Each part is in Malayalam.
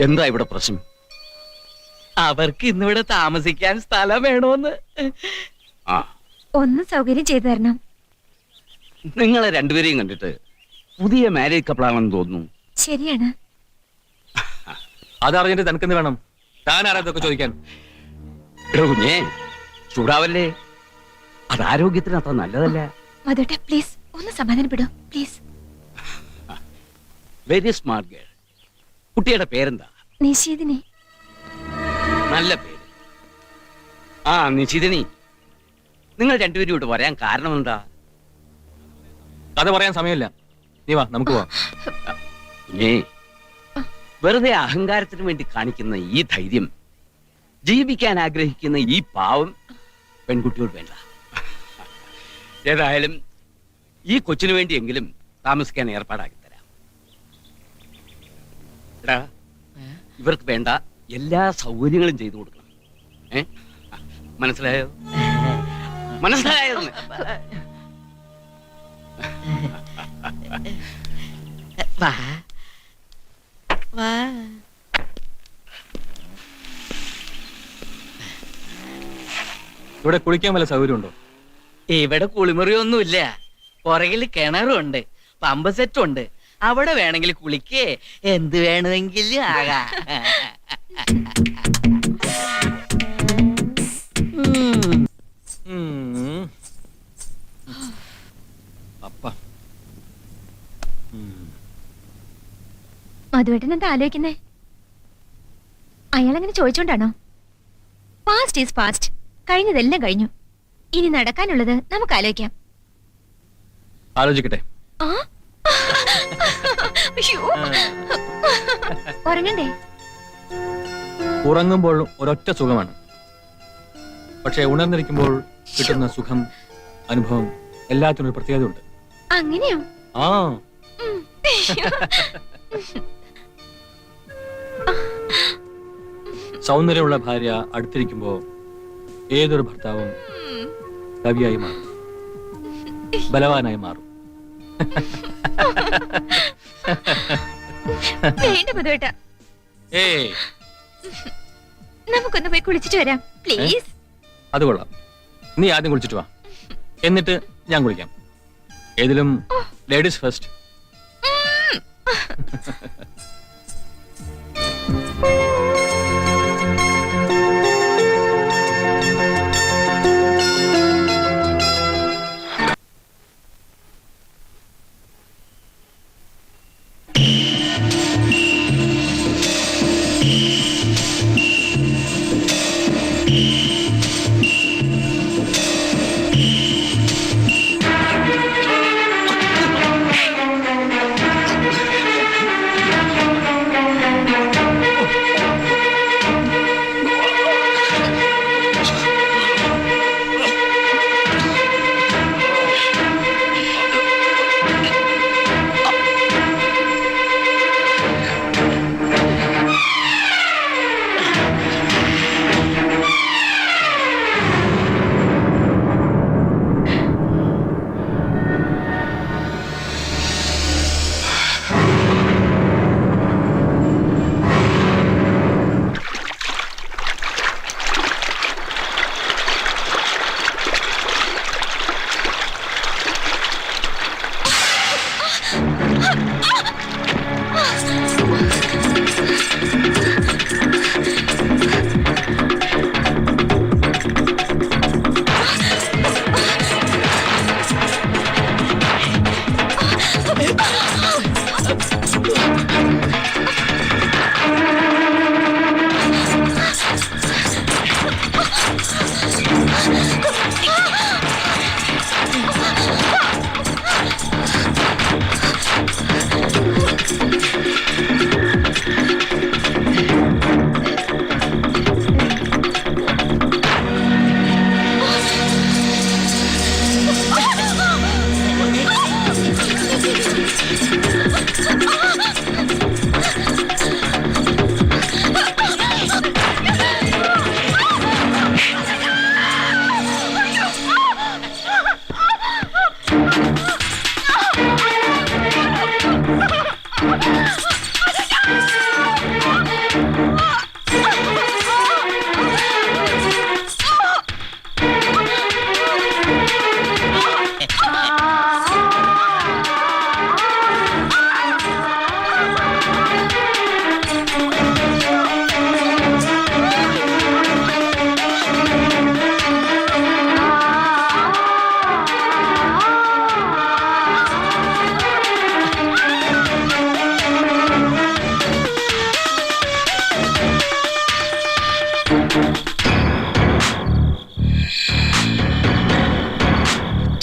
എന്താ ഇവിടെ പ്രശ്നം? അവർക്ക് ഇന്നിവിടെ താമസിക്കാൻ സ്ഥലം വേണോന്ന്. ഒന്ന് സൗകര്യം ചെയ്തു തരണം. നിങ്ങളെ രണ്ടുപേരെയും കണ്ടിട്ട് പുതിയ മാരേജ് കപ്പിളാണെന്ന് തോന്നുന്നു. ശരിയാണ്. അതറിഞ്ഞിട്ട് തനിക്കെന്ത് വേണം? താൻ ആരാതൊക്കെ ചോദിക്കാൻ? കുഞ്ഞേ, ചൂടാവല്ലേ. അത് ആരോഗ്യത്തിന് അത്ര നല്ലതല്ല. മധുട്ട പ്ലീസ് ഒന്ന് സമാധാനപ്പെടൂ പ്ലീസ്. Very smart girl. കുട്ടിയുടെ പേരെന്താ? നിശീതിനി. നല്ല പേര്. നിശിതിനി, നിങ്ങൾ രണ്ടുപേരും ഇവിടെ വരാൻ കാരണം എന്താ? കഥ പറയാൻ സമയമില്ല. നീ വാ, നമുക്ക് പോവാം. കുഞ്ഞേ, വെറുതെ അഹങ്കാരത്തിന് വേണ്ടി കാണിക്കുന്ന ഈ ധൈര്യം ജീവിക്കാൻ ആഗ്രഹിക്കുന്ന ഈ പാവം പെൺകുട്ടിയോട് വേണ്ട. ഏതായാലും ഈ കൊച്ചിനു വേണ്ടിയെങ്കിലും താമസിക്കാൻ ഏർപ്പാടാക്കി തരാം. എടാ, ഇവർക്ക് വേണ്ട എല്ലാ സൗകര്യങ്ങളും ചെയ്തു കൊടുക്കണം. മനസ്സിലായോ? മനസ്സിലായോ? വാ വാ. ഇവിടെ കുളിക്കാൻ വല്ല സൗകര്യമുണ്ടോ? ഇവിടെ കുളിമുറിയൊന്നുമില്ല. പുറകിൽ കിണറുണ്ട്, പമ്പ് സെറ്റും ഉണ്ട്. അവിടെ വേണമെങ്കിൽ കുളിക്കേ, എന്ത് വേണമെങ്കിലും ആകാം. മധുവേട്ടൻ എന്താ ആലോചിക്കുന്നേ? അയാളങ്ങനെ ചോദിച്ചോണ്ടാണോ? Past is past. കഴിഞ്ഞതെല്ലാം കഴിഞ്ഞു. ഇനി നടക്കാനുള്ളത് നമുക്ക് ആലോചിക്കാം. ആലോചിക്കട്ടെ. ഉറങ്ങണ്ടേ? ഉറങ്ങുമ്പോൾ ഒരൊറ്റ സുഖമാണ്. പക്ഷെ ഉണർന്നിരിക്കുമ്പോൾ കിട്ടുന്ന സുഖം, അനുഭവം എല്ലാത്തിനും ഒരു പ്രത്യേകത ഉണ്ട്. അങ്ങനെയോ? ആ സൗന്ദര്യമുള്ള ഭാര്യ അടുത്തിരിക്കുമ്പോ ഏതൊരു ഭർത്താവും കവിയായി മാറും, ബലവാനായി മാറും. വേണ്ട മധുവേട്ട, ഏയ് നമുക്കൊന്ന് പോയി കുളിച്ചിട്ട് വരാം പ്ലീസ്. അത് കൊള്ളാം. നീ ആദ്യം കുളിച്ചിട്ട് വാ, എന്നിട്ട് ഞാൻ കുളിക്കാം. ഏതിലും ലേഡീസ് ഫസ്റ്റ്.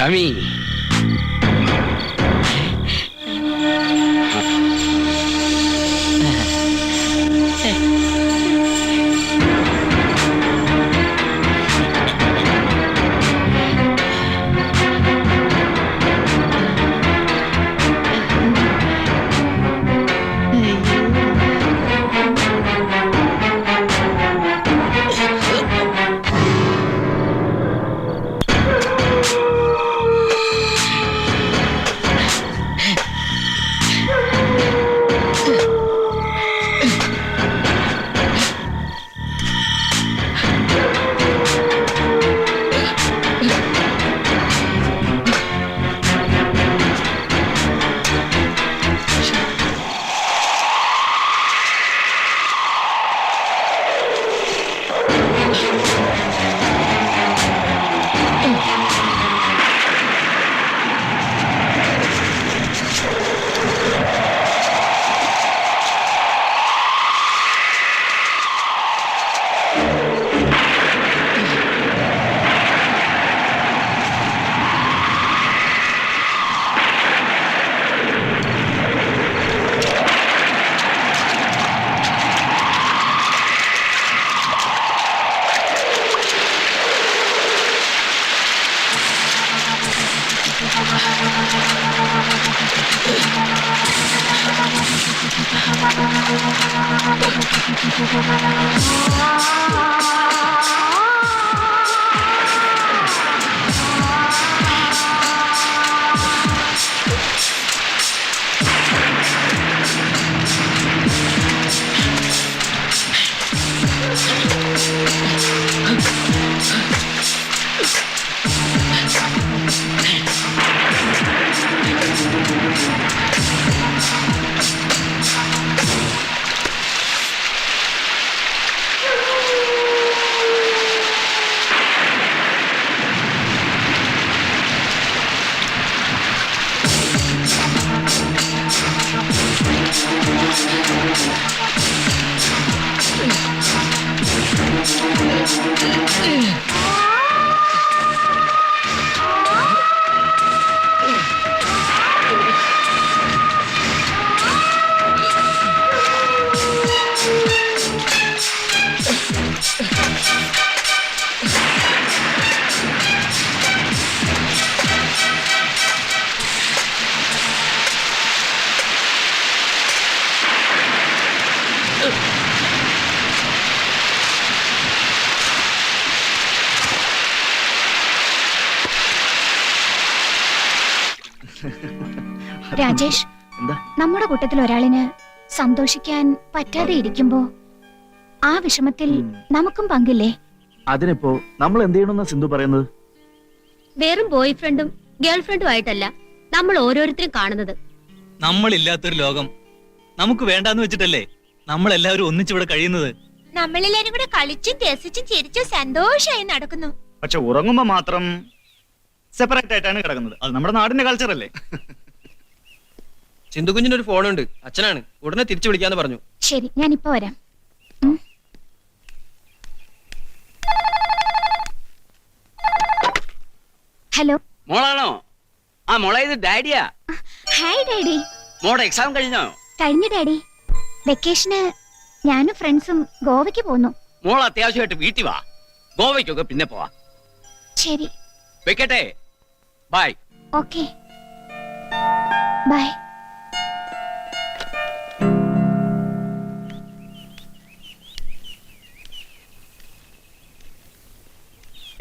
കമ്മിങ്. രാജേഷ്, എന്താ? നമ്മുടെ കൂട്ടത്തിൽ ഒരാളിന് സന്തോഷിക്കാൻ പറ്റാതെ ഇരിക്കുമ്പോ ആ വിഷമത്തിൽ നമുക്കും പങ്കില്ലേ? അതിനിപ്പോ നമ്മൾ എന്ത് ചെയ്യണമെന്നാ സിന്ധു പറയുന്നത്? വെറും ബോയ് ഫ്രണ്ടും ഗേൾ ഫ്രണ്ടും ആയിട്ടല്ല നമ്മൾ ഓരോരുത്തരും കാണുന്നത്. നമ്മളില്ലാത്തൊരു ലോകം നമുക്ക് വേണ്ടാന്ന് വെച്ചിട്ടല്ലേ നമ്മൾ എല്ലാവരും ഒന്നിച്ചിവിടെ കഴിയുന്നത്. നമ്മളെല്ലാരും കൂടെ കളിച്ചും രസിച്ചും ചിരിച്ചും സന്തോഷമായി നടക്കുന്നു. പക്ഷെ ഉറങ്ങുമ്പോ മാത്രം സെപ്പറേറ്റ് ആയിട്ടാണ് കിടക്കുന്നത്. അത് നമ്മുടെ നാടിന്റെ കൾച്ചർ അല്ലേ? സിന്ധു കുഞ്ഞിനൊരു ഫോണുണ്ട്, അച്ഛനാണ്, ഉടനെ തിരിച്ചു വിളിക്കാന്ന് പറഞ്ഞു. ശരി, ഞാൻ ഇപ്പൊ വരാം. ഹലോ. മോളാണോ? ആ മോളെ, ഇത് ഡാഡിയാ. Hi daddy. മോടെ എക്സാം കഴിഞ്ഞോ? കഴിഞ്ഞു ഡാഡി. വെക്കേഷന് ഞാനും ഫ്രണ്ട്സും ഗോവയ്ക്ക് പോന്നു. മോൾ അത്യാവശ്യമായിട്ട് വീട്ടിൽ വാ. ഗോവയ്ക്കൊക്കെ പിന്നെ പോവാ. ശരി, വെക്കട്ടെ. ബൈ. Okay, bye.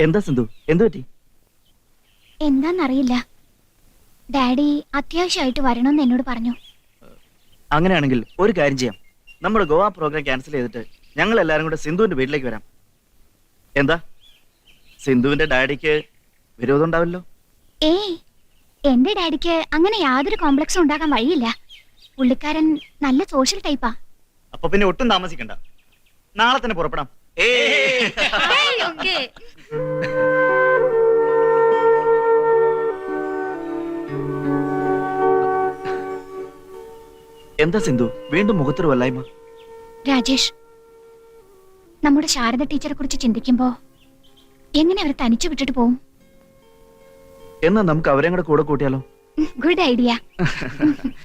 എന്താ സിന്ധു, എന്തു പറ്റി? എന്താന്നറിയില്ല, ഡാഡി അത്യാവശ്യമായിട്ട് വരണമെന്ന് എന്നോട് പറഞ്ഞു. അങ്ങനെയാണെങ്കിൽ ഒരു കാര്യം ചെയ്യാം, നമ്മുടെ ഗോവ പ്രോഗ്രാം ക്യാൻസൽ ചെയ്തിട്ട് ഞങ്ങൾ എല്ലാരും കൂടെ സിന്ധുവിന്റെ വീട്ടിലേക്ക് വരാം. എന്താ, സിന്ധുവിന്റെ ഡാഡിക്ക് വിരോധം ഉണ്ടാവില്ലോ? ഏയ്, എന്റെ ഡാഡിക്ക് അങ്ങനെ യാതൊരു കോംപ്ലക്സും ഉണ്ടാക്കാൻ വഴിയില്ല. പുള്ളിക്കാരൻ നല്ല സോഷ്യൽ ടൈപ്പാ. അപ്പൊ പിന്നെ ഒട്ടും താമസിക്കണ്ട, നാളെ തന്നെ പുറപ്പെടാം. എന്താ സിന്ധു, വീണ്ടും മുഖത്തൊരു വല്ലായ്മ? രാജേഷ്, നമ്മുടെ ശാരദ ടീച്ചറെ കുറിച്ച് ചിന്തിക്കുമ്പോ എങ്ങനെ അവർ തനിച്ചു വിട്ടിട്ട് പോവും? എന്നാ നമുക്ക് അവരെയും കൂടെ കൂടെ കൂട്ടിയാലോ? Good idea.